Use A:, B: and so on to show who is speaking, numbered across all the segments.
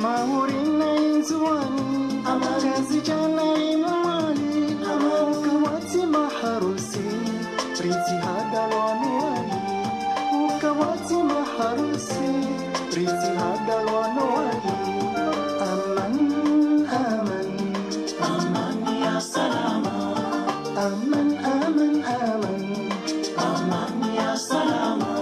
A: Maurina inzuani kazi jana imani ukawati maharusi riti hadalwanwani ukawati maharusi riti hadalwanwani aman aman aman ya salama aman aman aman aman ya salama.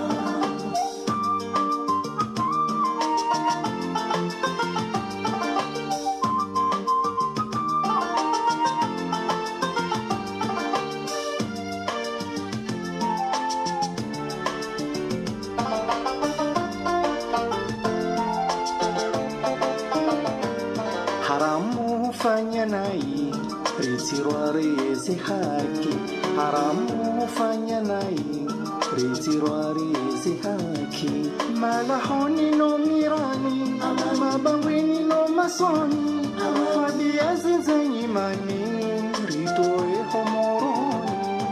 A: Haramu fanya nai ritirwari haki haramu fanya nai ritirwari haki malahoni no mirani mabawini no masoni tabia zenzanyimani ritoe homoroni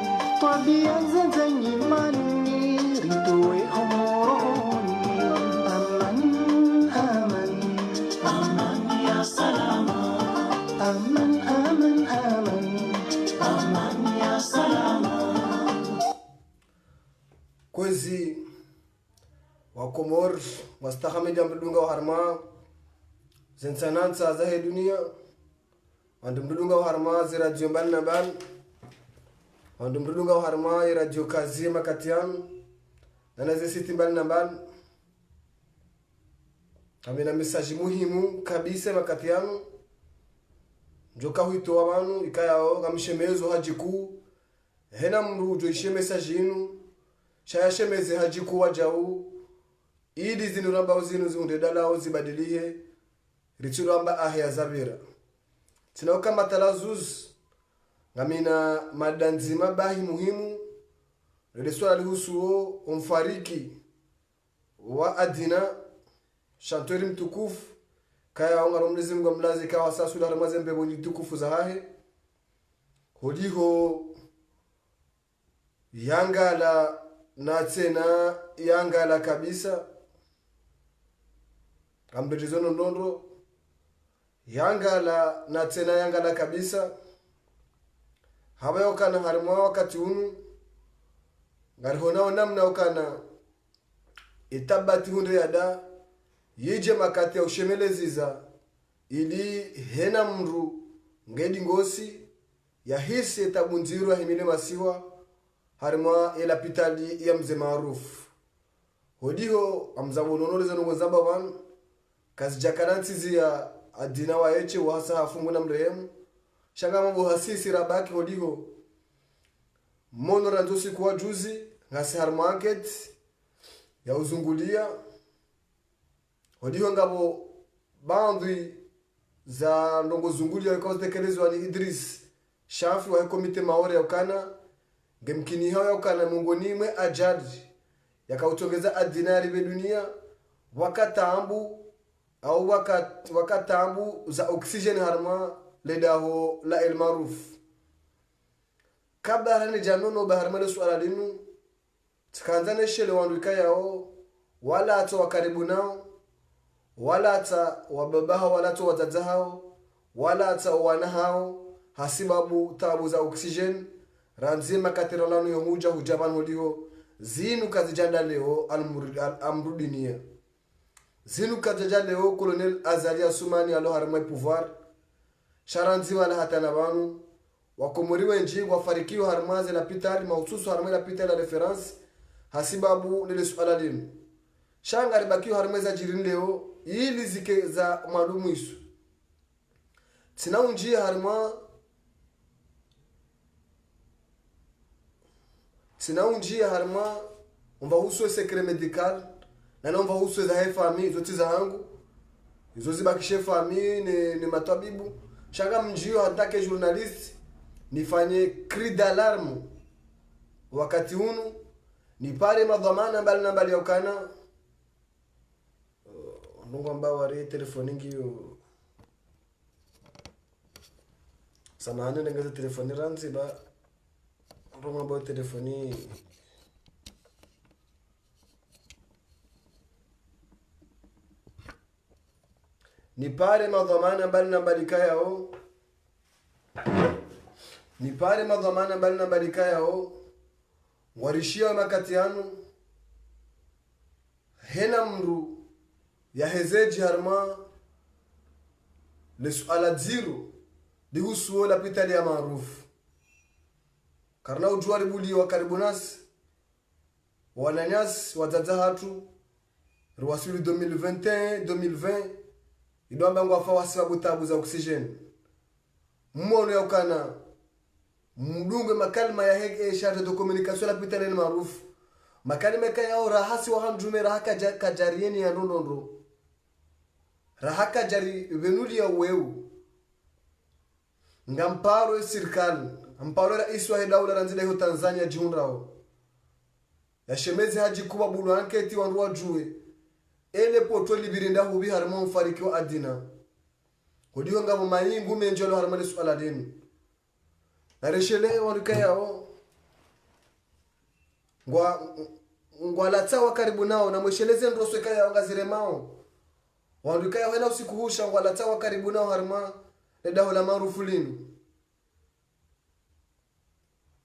A: tabia zenzanyimani ritoe homoroni aman aman aman ya salama aman aman aman aman ya salama.
B: Kwezi wa Komor wastahamedi mdunga wa harma zensanansa za dunia mdunga wa harma za radio mbali na mbali mdunga wa harma ya radio kazi makatian na nazi siti mbali na mbali amena message muhimu kabisa makatiano njoka huito abantu ikayao ngamshemezo hajiku hena mru joishe message inu shaya shemeze hajiku wajau idi zinuramba uzinu zundedala uzibadilie rituramba ahya zabira tinoka matalazuz ngamina madanzima bahi muhimu redeswa lihusuo umfariki wa adina shantori mtukufu kaya ongaro mlezi Mungu mlazi kawa sasu la ramaze mbebo mtukufu za hahe hodiho yanga la na tena yanga la kabisa ambejizono ndondo yanga la na tena yanga la kabisa habayo kana harimwa wakati unu ngarihona namna ukana itabati hunde yada yije makati ya ushemeleziza ili hena mru ngedi ngosi ya hisi etabunziru ya himile masiwa harimwa ela pitali ya mze maarufu hodiho amzabononole zanu wazaba wanu kazi jakarantizi ya adina wa eche wahasa hafungu na mrehemu shanga mambo hasisi rabaki hodiho mono ranzosi kuwa juzi ngasi harmarket ya uzungulia hodiho ngabo bandwi za ndongo zungulia wikawa tekelezwa ni Idris Shafi wa komite maore ya ukana ngemkini hao ya ukana mungoni mwe ajadi yakautongeza adinari be dunia wakatambu au wakatambu za oxygen harma ledaho la el maruf kabla hani janono baharma le swala linu tkanzane shele wanduika yao wala ato wakaribu nao wala ata wababaha wala ato wazaza hao wala ata wana hao hasibabu tabu za oxygen ranzima katirolanu yomuja hujaban hodiho zinu kazijanda leo amrudinia zinu kazijanda leo Colonel Azalia Sumani alo harma pouvoir sharanzi wala hatana banu wakomoriwe nji wafarikiwa harmaze la pitari mahususu harma la pitari la reference hasibabu lile suala linu shanga ribakiwa harma za jirini leo ili zike za malumu isu tina unjia harma sina unjia harma umva husu secret medical na nomva husu za family zote za hangu hizo zibakishe family ni matabibu shanga mjio hatake journalist nifanye cri d'alarme wakati hunu ni pale madhamana mbali ya ukana ndongo ambao wari telefoningi yo samahani nengeza telefoni ranzi ba ndongo ambao telefoni ni pale madhamana mbali na mbalika yao, ni pale madhamana mbali na mbalika yao warishia makati yanu hena mru ya hezeji harma le suala dziro di husuo la pitali ya maarufu karna ujuari buli wa karibunasi wananyasi wazaza hatu ruwasuli 2021-2020 idomba ngwa fawa sababu tabu za oksijeni mmono ya ukana mdunge makalima ya hege charge de communication la pitali ya maarufu makalima kaya au rahasi wa hamjume rahaka kajarieni ya nondondo rahaka jari venuli ya uweu ngamparo sirikali amparo rais wa daula ranzile hiyo Tanzania jiunrao ya shemezi haji kuba bulu anketi wanruwa juwe ele poto libirinda hubi harma mfariki wa adina kodiyo ngamo mayingu menjolo harma lesu aladini na reshele warikayao ngwa latsawa karibu nao na mwesheleze ndroswe kaya ngaziremao warikaya wena usiku husha ngwa latsawa karibu nao harma ledaho la maarufu linu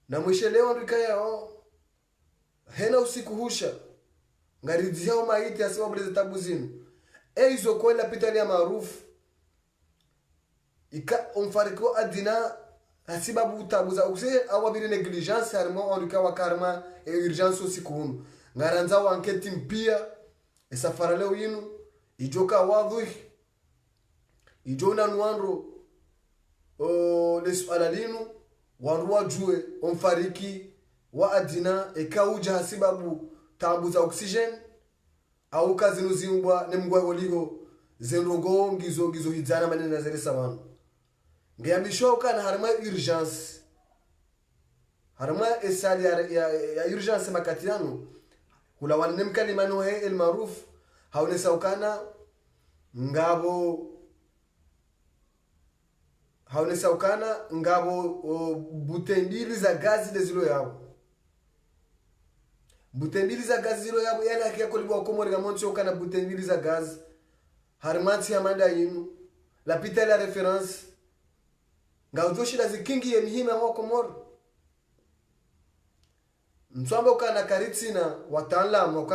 B: na mweshelewa warikayao hena usiku husha ngaridhi yao maiti asibabu leze tabu zinu eizo kwela pitali ya maarufu ika umfariko adina asibabu utabu za ukse awabiri negligence harimo warikawa karma e urgence usiku hunu ngaranza wa anketi mpia esafara leo yinu ijoka wadhui ijona nuandro lesu alalinu wanruwa juwe umfariki wa adina ekauja hasibabu tabu za oxygen au kazi nuzimbwa nemgwa oligo zenrogo ngizo hizana manena zere sawano ngiyambisho kana harma urgence harma esali ya urgence makatiano kula wanne mkalimano he el maruf haune saukana ngabo butembili za gazi lezilo yao butembili za gazi zilo yabo yana kia kolibwa komori gamonti okana butembili za gazi harmanti ya manda yinu la pita la reference ngaujoshi la zikingi ya mihima wa komori mswamba ukana karitsina wataalamu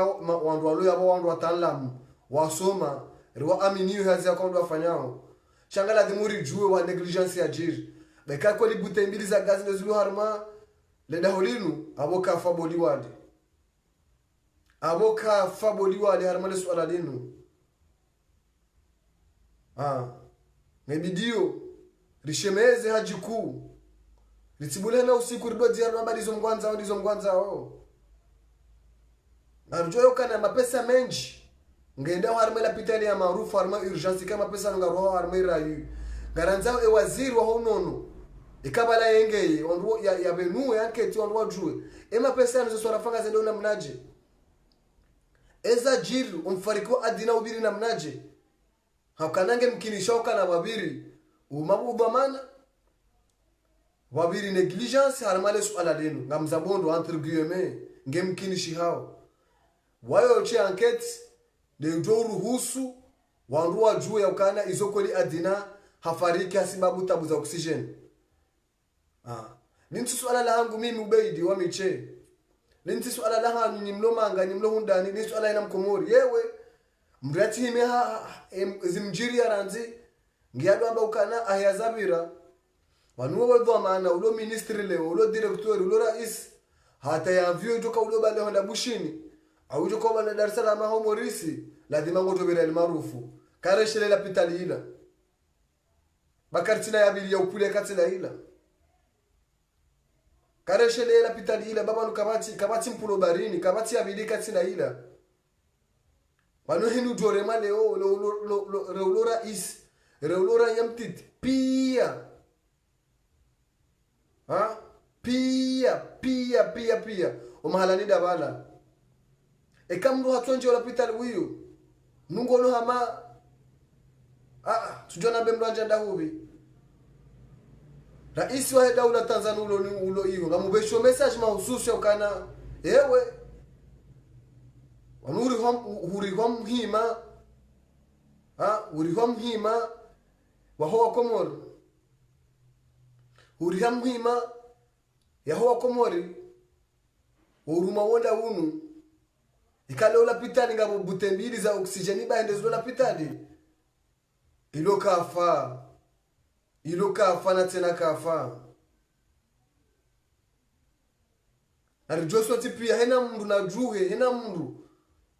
B: wandu walu yabo wandu wataalamu wasoma riwa aminiyo hazi ya kwa wandu wafanyao shangala dhimuri juwe wa negligence ya jiri beka kwa li butembili za gazi lezilo harma leda holinu aboka faboli wade harmale suala linu ngebidio rishemeze hajiku ritibule na usiku rido diaro namba dizo mgwanza narujoyo kana mapesa menji ngenda harmale pitali ya maarufu harma urgence kama pesa ngaroho harma irayu garanzao e waziri wa honono ikabala yengeye onro ya benu yanketi onro juwe ema pesa nazo sorafanga zendo na mnaje eza jiru umfariko adina ubiri na mnaje hakanange mkinishoka na wabiri umabu dhamana wabiri negligence harmale suala lenu ngamzabondo entre guillemets ngemkinishi hao wayo che enquête de ruhusu wanruwa juu ya ukana izokoli adina hafariki hasibabu tabu za oxygen ninti suala la hangu mimi ubeidi wa miche ninti suala la hangu ni mlo manga ni mlo hundani ni suala ina mkomori yewe mrati himeha zimjiri ya ranzi ngiyadu amba ukana ahya zabira wanuwa wadwa maana ulo ministri leo ulo director ulo rais hata ya vyo joka ulo bale honda bushini au joka bale Dar es Salaam ho morisi lazima ngoto bira el maarufu kareshele la pitali ila bakartina ya bili ya upule katila ila kareshele la pitali ila baba kabati mpulo barini kabati ya bili katila ila wanu hinu jore male o lo rais reulora yamtit pia pia umahalani dabala ekamru hatonje wala pitali wiyo nungono hama tujona bemro njanda hubi rais wa daula Tanzania ulo hiyo ngamubesho message mahususi ukana ewe wanuri hum hima uriho mhima waho wa Komori, uriha mhima yaho wa Komori uruma wonda unu ikale ola pitani ngabo butembili za oksijeni baende zola pitani ilo kafa na tena kafa arijoso tipia hena mundu na juhe hena mundu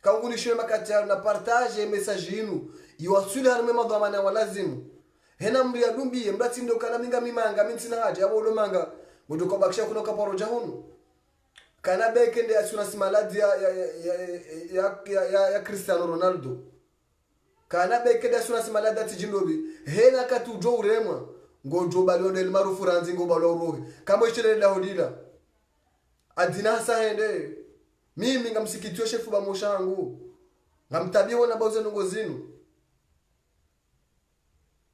B: kaunguni shema kati na partage message inu iwasuli harme madhamana walazimu hena mri ya dumbi mbati ndo kana minga mimanga mintina haja yabo lo manga bodo ko bakisha kuno kaporo jahunu kana bekende asuna simaladi ya Cristiano Ronaldo kana bekende asuna simaladi atijindobi hena katu jo uremwa ngojo balonde marufu ranzi ngo balo rohe kama ishele la hodila adina sahende mimi ngamsikitio shefu ba moshangu ngamtabio na boze ngozinu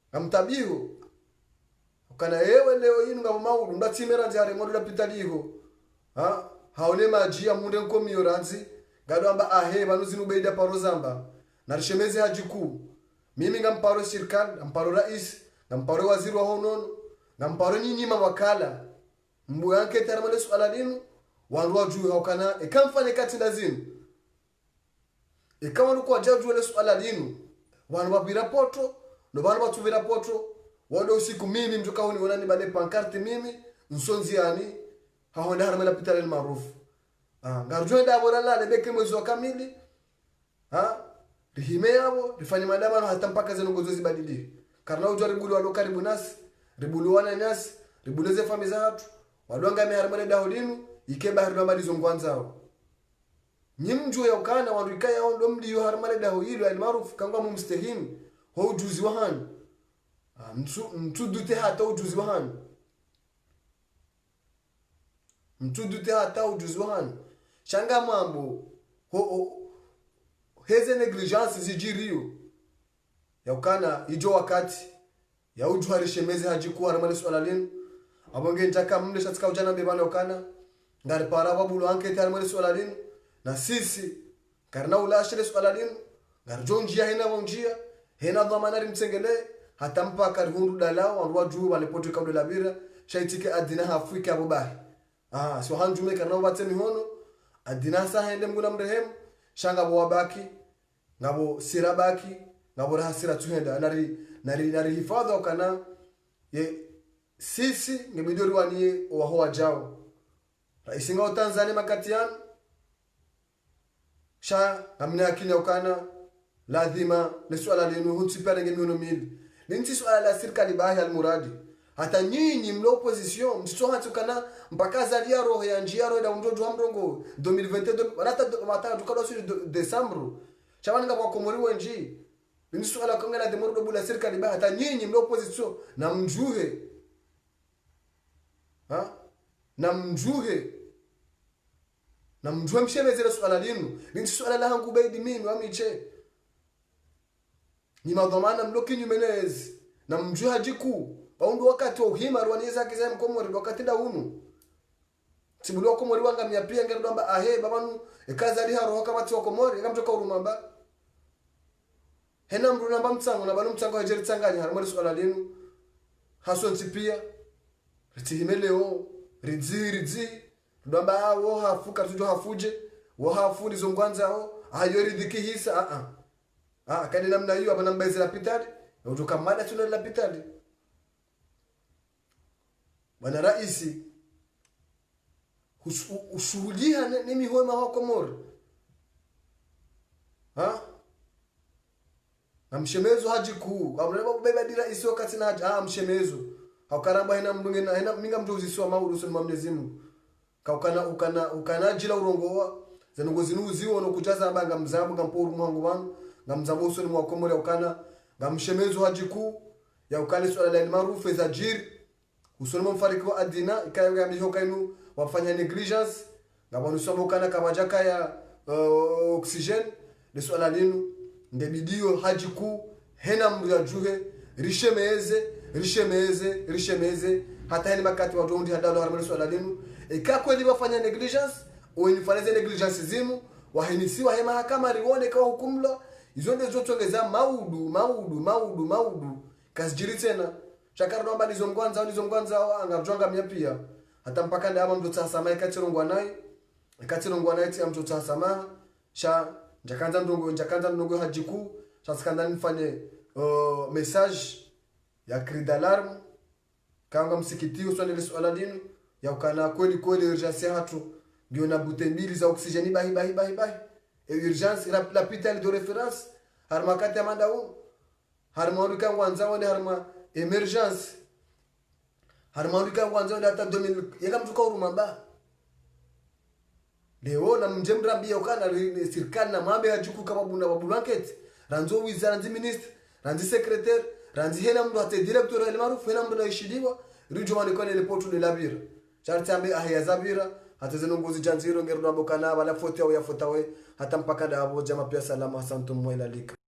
B: ngamtabio kana ewe leo yinu ngabo maudu ndatimera njare modu la pitaliho haone maji ya munde nkomiyo ranzi gado amba banu zinu beida paro zamba na rishemezi hajiku mimi ngamparo shirkan ngamparo rais ngamparo waziri wa honono ngamparo nyinyi mawakala mbu yanke taramale swala linu wandu wajue haukana ikamfanye kati ndazinu ikawa nuko wajaju wale swala linu wandu wabira poto no bantu batuvira poto wado usiku mimi mtoka huni wonani bale pankarte mimi nsonzi yani hahonda haramela pitale maarufu ngarujwe da bora la lebeke mwezi wa kamili rihime yabo rifanye madamano hata mpaka zeno ngozo zibadilike karna ujaribu walo karibu nasi ribulu wana nyasi ribuleze fami za watu wadonga meharamele dahodinu ikeba harba malizo ngwanzao nyimjwe yakana wandu ikaya ondo mdiyo haramele dahoyilo almaarufu kangwa mumstehim ho ujuzi wa hani mtudute hata ujuzi wa hani mtudute hata ujuzi wa hani shanga mambo heze negligence zijirio yakana ijo wakati ya ujuharishe mezi hajiku haramele swala linu abonge ntaka mne shatika ujana bebana yakana ngari para babulo anke haramele swala linu na sisi karna ulashire swala linu ngari jonjia hina wonjia hena dhamana rimtsengele hata mpaka rihundu dalao wandu wajuu walipotu kabla labira shaitike adina hafika abubahi so hanjume karna wate mihono adina sa hende mguna mrehemu shanga bo wabaki ngabo sirabaki ngabo rahasira tuhenda nari hifadha wakana ye sisi ngebidori waniye waho wajao raisinga wa Tanzania makatian sha amina akini wakana lazima le swala lenu hutsipere ngemiuno mili linti swala la serikali bahi almuradi hata nyinyi mlo opposition msitoha tukana mpaka zalia roho ya njia roho da mdodo hamrongo 2022 hata mata tukado sur December chabanga kwa Komori wenji linti swala kongana de mordo bula serikali bahi hata nyinyi mlo opposition na mjuhe na mjuhe mshemezele swala lenu linti swala la hangu baidi mimi amiche ni madhamana mloki nyumenezi na mjue hajiku paundo wakati wa uhima rwaniza kiza mkomori wakati da unu tibulu wa Komori wanga miapia ngero amba babanu ekaza ali haro kama ti wa Komori ngamtoka urumamba hena mru namba mtsango na banu mtsango hajeri tsanganya harimo swala lenu haso ntipia ritihimeleo ridzi ndamba wo hafuka tujo hafuje wo hafuni zongwanzao ayo ridiki hisa kadi namna hiyo hapa namba za pitali na utoka mada tuna la pitali bwana raisi ushuhudia ni mihoma wa Komori na mshemezo hajiku abuleba beba dira isi wakati na haja mshemezo haukaramba hina mbunge na hina minga mjuzi swa maulu swa mamnezimu ukana jila urongoa zanongozi nuziwo no kujaza banga mzabu ngampuru mwangu wanu ngamzabo usoni mwa Komori ukana ngamshemezo hajiku ya ukale swala la maarufu za jiri usoni mfariki wa adina ikayo ya mihoka inu wafanya negligence ngabonu somo kana kabajaka ya oxygen de swala linu ndebidio hajiku hena mbuya juhe rishemeze hata heni makati wa dondi hadalo harmoni swala linu ikakweli wafanya negligence oinifanyeze negligence zimu wahinisiwa hema hakama riwone kwa hukumlo izo ndio zotongeza maudu kasijiri tena shakara nomba nizo mgwanza angarjonga mia pia hata mpaka ndama mtu tsasama ikachirongwa naye ti mtu tsasama sha njakanza ndongo hajiku sha skanda nifanye message ya cri d'alarme kanga msikiti uswandele swala dinu ya ukana kweli urgence hatu ndio na bute mbili za oksijeni bahi urgence la pital de référence harma kati ya mandao harma ulika wanza wale harma emergence harma ulika wanza wale hata 2000 yaka mtuka urumamba leo na mjemrambia ukana serikali na mambe hajuku kama buna wa blanket ranzo wizara nzi ministre ranzi secrétaire ranzi hena mtu ate directeur ile maarufu hena mtu naishidiwa rijo wani kwa ile portu de la bira chartambe ahya zabira hata zinongozi janziro ngerdo abokana wala foto ya fotawe hata mpaka da abo jama pia salama santum mwela lika